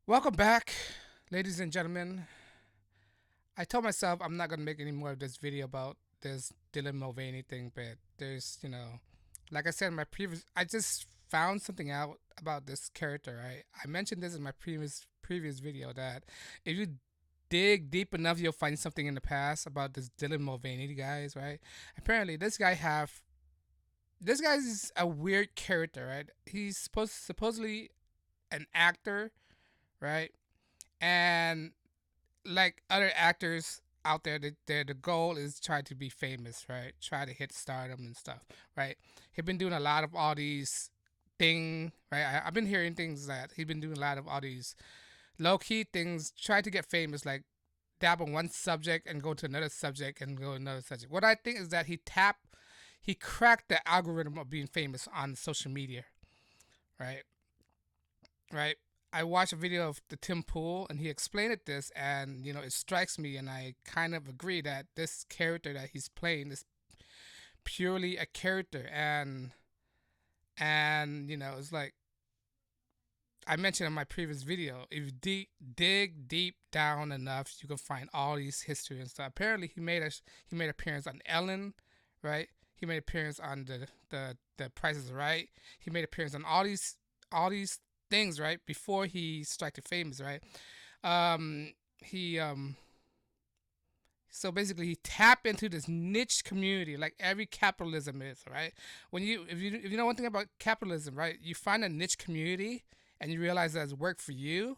Welcome back, ladies and gentlemen. I told myself I'm not gonna make any more of this video about this Dylan Mulvaney thing, but like I said in my previous, I just found something out about this character. Right, I mentioned this in my previous video that if you dig deep enough, you'll find something in the past about this Dylan Mulvaney guys. Right, apparently this guy is a weird character. Right, he's supposedly an actor, right? And like other actors out there, the goal is try to be famous, right? Try to hit stardom and stuff, right? He's been doing a lot of all these things, right? I've been hearing things that he's been doing a lot of all these low key things, try to get famous, like dab on one subject and go to another subject and go to another subject. What I think is that he cracked the algorithm of being famous on social media, right? Right. I watched a video of the Tim Pool and he explained it this, and it strikes me, and I kind of agree that this character that he's playing is purely a character, and it's like I mentioned in my previous video, if you dig deep down enough, you can find all these history and stuff. Apparently, he made appearance on Ellen, right? He made appearance on the Price is Right. He made appearance on all these things, right? Before he struck to famous, right? He So basically he tapped into this niche community like every capitalism is, right? If you know one thing about capitalism, right? You find a niche community and you realize that it's worked for you,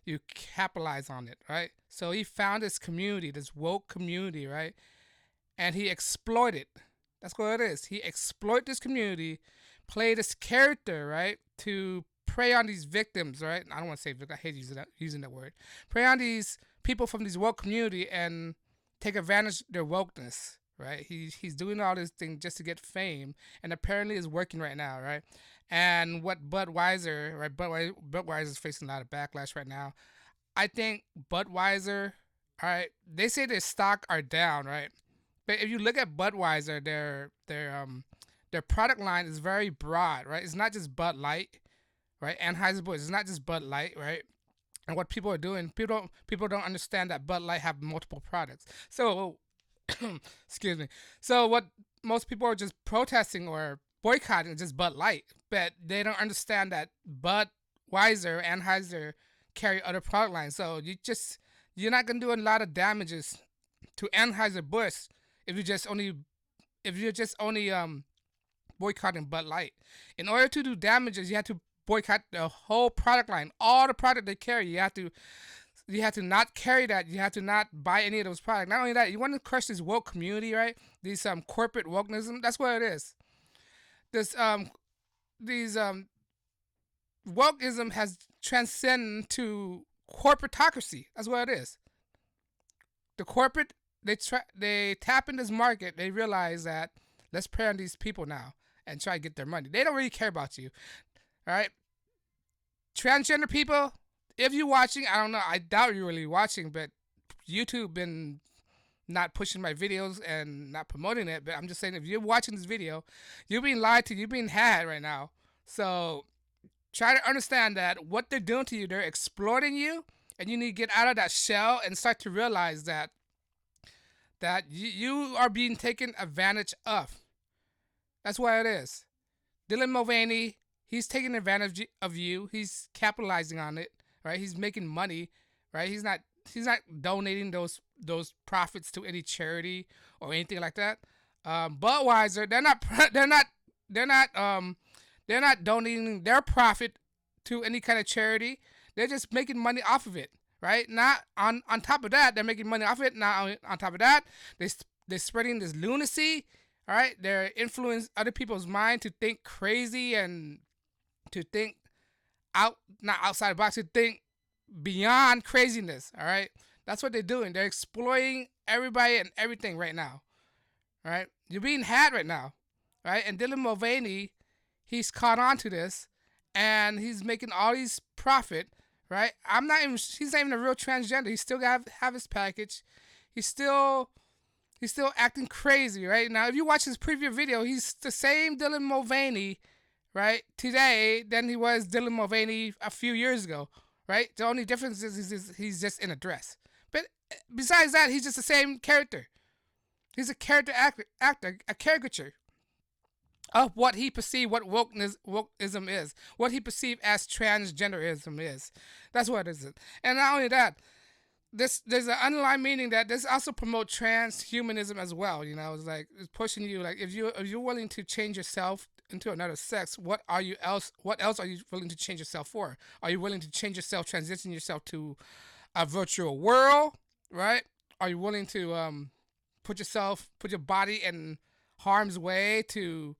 you capitalize on it, right? So he found this community, this woke community, right? And he exploited. That's what it is. He exploited this community, played this character, right, to prey on these victims, right? I don't want to say victim. I hate using that word. Prey on these people from this woke community and take advantage of their wokeness, right? He's doing all this thing just to get fame, and apparently it's working right now, right? And what Budweiser, right? Budweiser is facing a lot of backlash right now. I think Budweiser, all right, they say their stock are down, right? But if you look at Budweiser, their product line is very broad, right? It's not just Bud Light, right? Anheuser-Busch is not just Bud Light, right? And what people are doing, people don't understand that Bud Light have multiple products. So, excuse me. So what most people are just protesting or boycotting is just Bud Light, but they don't understand that Budweiser, Anheuser carry other product lines. So you're not gonna do a lot of damages to Anheuser-Busch if you're just only boycotting Bud Light. In order to do damages, you have to boycott the whole product line, all the product they carry. You have to not carry that. You have to not buy any of those products. Not only that, you want to crush this woke community, right? These corporate wokeism. That's what it is. This these wokeism has transcended to corporatocracy. That's what it is. The corporate, they tap in this market. They realize that let's prey on these people now and try to get their money. They don't really care about you. All right, transgender people. If you're watching, I don't know. I doubt you're really watching, but YouTube been not pushing my videos and not promoting it. But I'm just saying, if you're watching this video, you're being lied to. You're being had right now. So try to understand that what they're doing to you, they're exploiting you, and you need to get out of that shell and start to realize that you are being taken advantage of. That's what it is. Dylan Mulvaney, he's taking advantage of you. He's capitalizing on it, right? He's making money, right? He's not donating those profits to any charity or anything like that. Budweiser, they're not donating their profit to any kind of charity. They're just making money off of it, right? Not on top of that, they're making money off of it. Not on top of that, they're spreading this lunacy. All right, they're influencing other people's mind to think crazy and to think not outside the box, to think beyond craziness. All right, that's what they're doing. They're exploiting everybody and everything right now. All right, you're being had right now, right? And Dylan Mulvaney, he's caught on to this, and he's making all these profit. Right? He's not even a real transgender. He still got have his package. He's still acting crazy, right? Now, if you watch his previous video, he's the same Dylan Mulvaney, right, today than he was Dylan Mulvaney a few years ago, right? The only difference is he's just in a dress. But besides that, he's just the same character. He's a character actor, a caricature of what he perceived what wokeism is, what he perceived as transgenderism is. That's what it is. And not only that, there's an underlying meaning that this also promotes transhumanism as well. You know, it's like it's pushing you like if you're willing to change yourself into another sex, what else are you willing to change yourself for? Are you willing to change yourself, transition yourself to a virtual world, right? Are you willing to put your body in harm's way to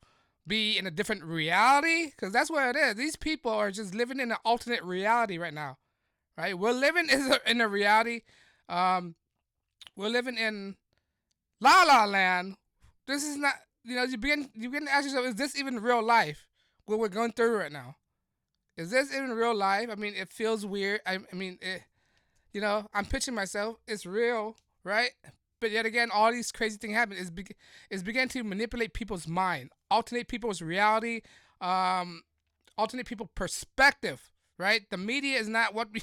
be in a different reality? Because that's what it is. These people are just living in an alternate reality right now, right? We're living in a reality. We're living in La La Land. This is not, you begin to ask yourself, is this even real life? What we're going through right now? Is this even real life? I mean, it feels weird. I mean, I'm picturing myself. It's real, right? But yet again, all these crazy things happen. It's beginning to manipulate people's mind, alternate people's reality, alternate people's perspective, right? The media is not what we...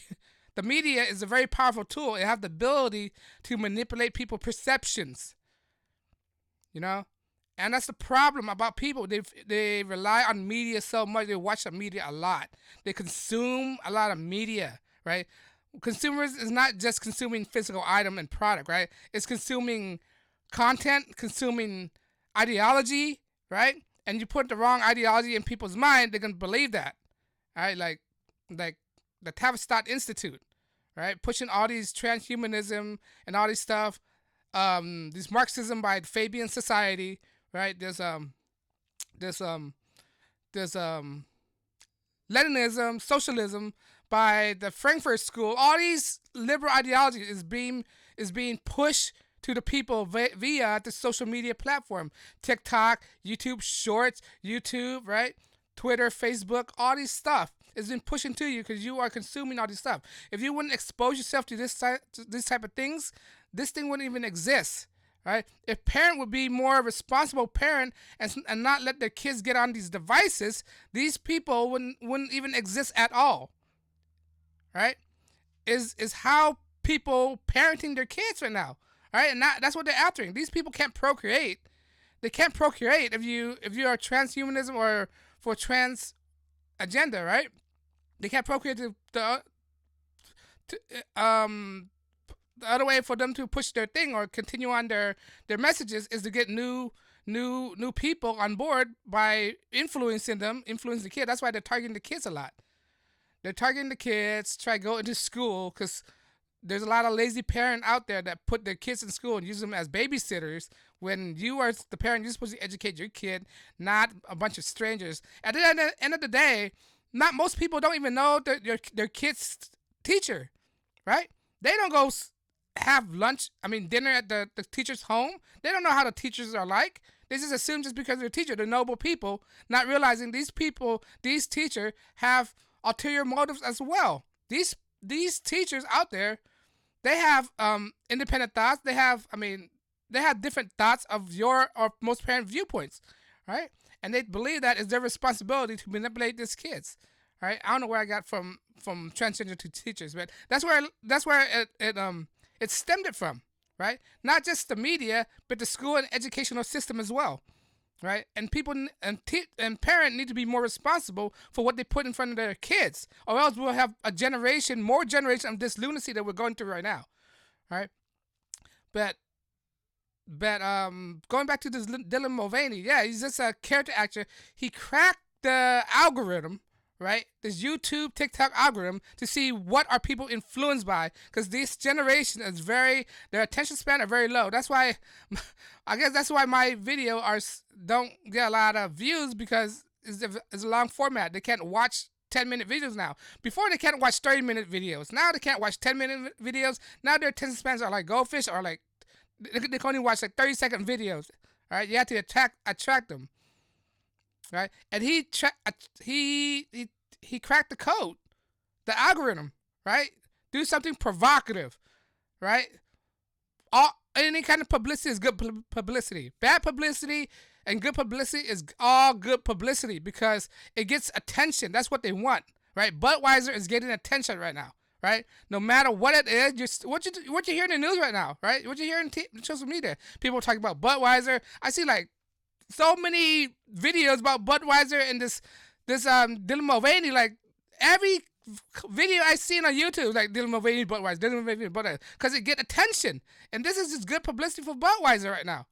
The media is a very powerful tool. It has the ability to manipulate people's perceptions, And that's the problem about people. They rely on media so much. They watch the media a lot. They consume a lot of media, right? Consumers is not just consuming physical item and product, right? It's consuming content, consuming ideology, right? And you put the wrong ideology in people's mind, they're gonna believe that, right? Like the Tavistock Institute, right? Pushing all these transhumanism and all this stuff, this Marxism by Fabian Society, right? There's Leninism, socialism by the Frankfurt School. All these liberal ideologies is being pushed to the people via the social media platform, TikTok, YouTube Shorts, YouTube, right? Twitter, Facebook, all these stuff is been pushing to you because you are consuming all this stuff. If you wouldn't expose yourself to this type of things, this thing wouldn't even exist, right? If parent would be more a responsible parent and not let their kids get on these devices, these people wouldn't even exist at all, right? Is how people parenting their kids right now, right? And that's what they're after. These people can't procreate. They can't procreate if you are transhumanism or for trans agenda, right? They can't procreate the other way for them to push their thing or continue on their messages is to get new people on board by influencing the kids. That's why they're targeting the kids a lot. They're targeting the kids, try to go into school because there's a lot of lazy parents out there that put their kids in school and use them as babysitters. When you are the parent, you're supposed to educate your kid, not a bunch of strangers. At the end of the day, not most people don't even know their kid's teacher, right? They don't go have dinner at the teacher's home. They don't know how the teachers are like. They just assume just because they're a teacher, they're noble people, not realizing these teachers have ulterior motives as well. These teachers out there, they have independent thoughts. They have different thoughts of your or most parent viewpoints, right? And they believe that it's their responsibility to manipulate these kids, right? I don't know where I got from transgender to teachers, but that's where it stemmed it from, right? Not just the media, but the school and educational system as well, right? And people and parents need to be more responsible for what they put in front of their kids, or else we'll have more generation of this lunacy that we're going through right now, right? But going back to this Dylan Mulvaney, yeah, he's just a character actor. He cracked the algorithm, right? This YouTube, TikTok algorithm to see what are people influenced by, because this generation is their attention span are very low. That's why, I guess that's why my video don't get a lot of views, because it's a long format. They can't watch 10-minute videos now. Before they can't watch 30-minute videos. Now they can't watch 10-minute videos. Now their attention spans are like goldfish, or like they can only watch like 30-second videos. All right, you have to attract them. Right, and he cracked the code, the algorithm. Right, do something provocative. Right, any kind of publicity is good publicity. Bad publicity and good publicity is all good publicity because it gets attention. That's what they want. right? Budweiser is getting attention right now, right? No matter what it is, what you hear in the news right now, right? What you hear in social media, people talking about Budweiser. I see like so many videos about Budweiser and this Dylan Mulvaney. Like every video I seen on YouTube, like Dylan Mulvaney Budweiser, Dylan Mulvaney Budweiser, because it get attention, and this is just good publicity for Budweiser right now,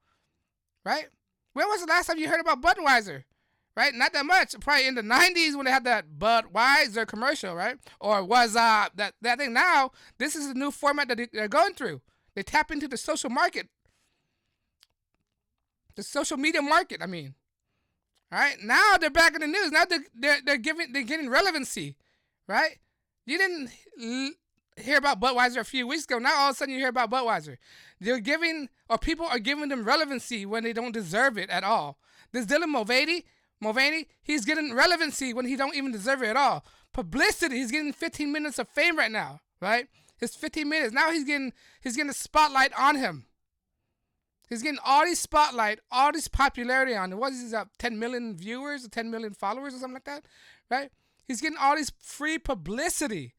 right? When was the last time you heard about Budweiser? Right? Not that much. Probably in the 90s when they had that Budweiser commercial, right? Or was that thing. Now, this is a new format that they're going through. They tap into the social market. The social media market, I mean. All right? Now they're back in the news. Now they're getting relevancy, right? You didn't hear about Budweiser a few weeks ago. Now all of a sudden you hear about Budweiser. People are giving them relevancy when they don't deserve it at all. This Dylan Mulvaney, he's getting relevancy when he don't even deserve it at all. Publicity, he's getting 15 minutes of fame right now, right? His 15 minutes. Now he's getting a spotlight on him. He's getting all these spotlight, all this popularity on him. What is he, 10 million viewers or 10 million followers or something like that, right? He's getting all this free publicity.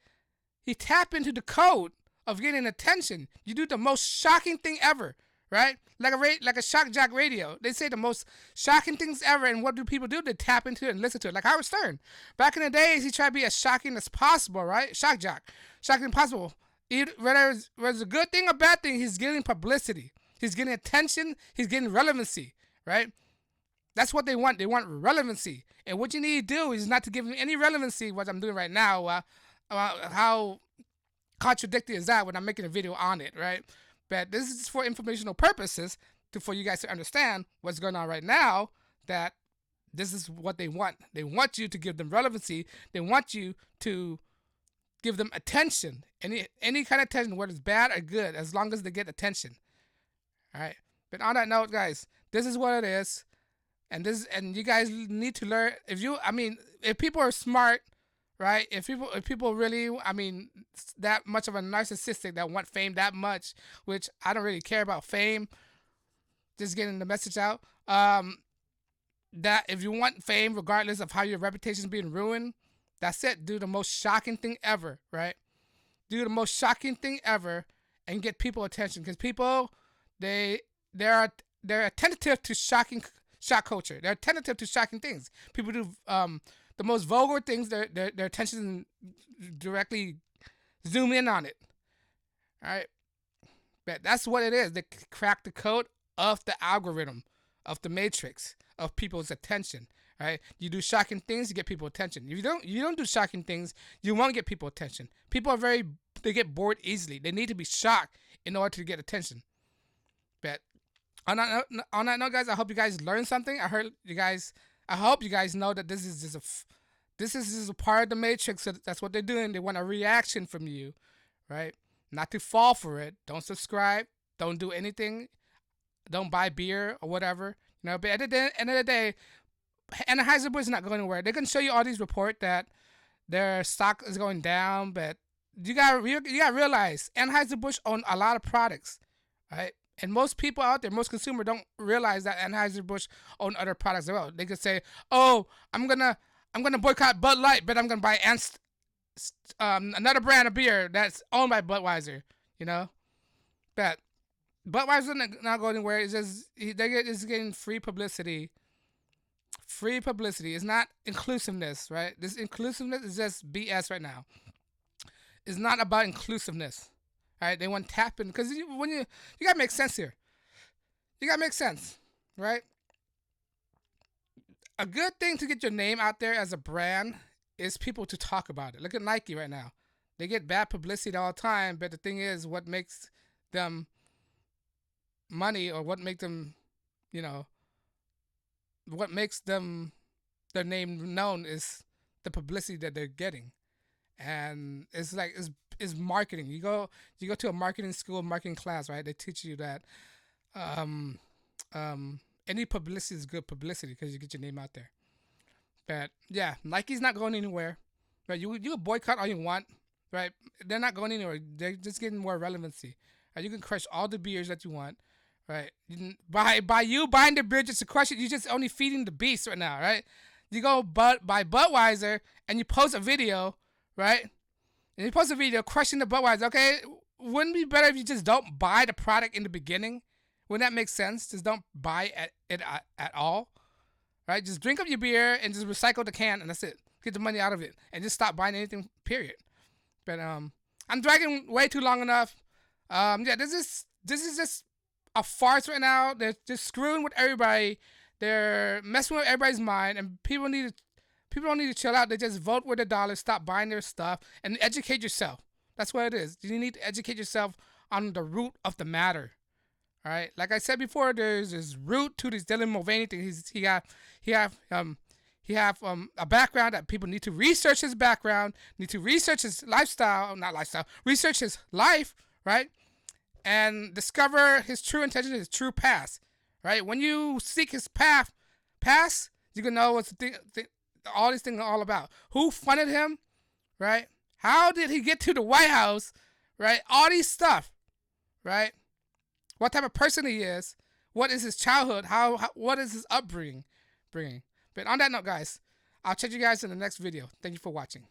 He tapped into the code of getting attention. You do the most shocking thing ever, right? Like a shock jock radio. They say the most shocking things ever, and what do people do? They tap into it and listen to it. Like Howard Stern. Back in the days, he tried to be as shocking as possible, right? Shock jock. Shocking as possible. Whether it's a good thing or bad thing, he's getting publicity. He's getting attention. He's getting relevancy, right? That's what they want. They want relevancy. And what you need to do is not to give him any relevancy, what I'm doing right now. How contradictory is that when I'm making a video on it, right? But this is for informational purposes for you guys to understand what's going on right now, that this is what they want. They want you to give them relevancy. They want you to give them attention. Any kind of attention, whether it's bad or good, as long as they get attention. All right. But on that note, guys, this is what it is. And you guys need to learn. If people are smart, right? If people really, that much of a narcissistic that want fame that much, which I don't really care about fame, just getting the message out. That if you want fame, regardless of how your reputation is being ruined, that's it. Do the most shocking thing ever, right? Do the most shocking thing ever and get people attention, because people, they're attentive to shock culture. They're attentive to shocking things. People do the most vulgar things, their attention directly zoom in on it. All right? But that's what it is. They crack the code of the algorithm, of the matrix, of people's attention. Right? You do shocking things, you get people attention. If you don't do shocking things, you won't get people attention. People they get bored easily. They need to be shocked in order to get attention. But on that note, guys, I hope you guys learned something. I hope you guys know that this is just a part of the matrix. So that's what they're doing. They want a reaction from you, right? Not to fall for it. Don't subscribe. Don't do anything. Don't buy beer or whatever. But at the end of the day, Anheuser-Busch is not going anywhere. They can show you all these reports that their stock is going down, but you got to realize Anheuser-Busch own a lot of products, right? And most people out there, most consumers don't realize that Anheuser-Busch own other products as well. They could say, "Oh, I'm gonna boycott Bud Light, but I'm gonna buy another brand of beer that's owned by Budweiser." But Budweiser not going anywhere. It's just they're just getting free publicity. Free publicity is not inclusiveness, right? This inclusiveness is just BS right now. It's not about inclusiveness. All right, they want tapping, because you gotta make sense here. You gotta make sense, right? A good thing to get your name out there as a brand is people to talk about it. Look at Nike right now. They get bad publicity all the time, but the thing is, what makes them money, or what makes them, what makes them their name known is the publicity that they're getting. And it's like it's marketing. You go to a marketing school, marketing class, right? They teach you that any publicity is good publicity because you get your name out there. But yeah, Nike's not going anywhere. Right? You boycott all you want, right? They're not going anywhere. They're just getting more relevancy. Right? You can crush all the beers that you want, right? By you buying the beer just to crush it, you're just only feeding the beast right now, right? You go buy Budweiser and you post a video, right? And you post a video questioning the Budweiser. Okay, wouldn't it be better if you just don't buy the product in the beginning? Wouldn't that make sense? Just don't buy it at all, right? Just drink up your beer and just recycle the can, and that's it. Get the money out of it, and just stop buying anything. Period. But I'm dragging way too long enough. Yeah, this is just a farce right now. They're just screwing with everybody. They're messing with everybody's mind, and people don't need to chill out. They just vote with their dollars, stop buying their stuff, and educate yourself. That's what it is. You need to educate yourself on the root of the matter. All right. Like I said before, there's this root to this Dylan Mulvaney thing. He have a background that people need to research his background, need to research his research his life, right? And discover his true intention, his true past, right? When you seek his past, you can know what all these things are all about. Who funded him, right? How did he get to the White House, right? All these stuff, right? What type of person he is, what is his childhood, what is his upbringing. But on that note, guys, I'll check you guys in the next video. Thank you for watching.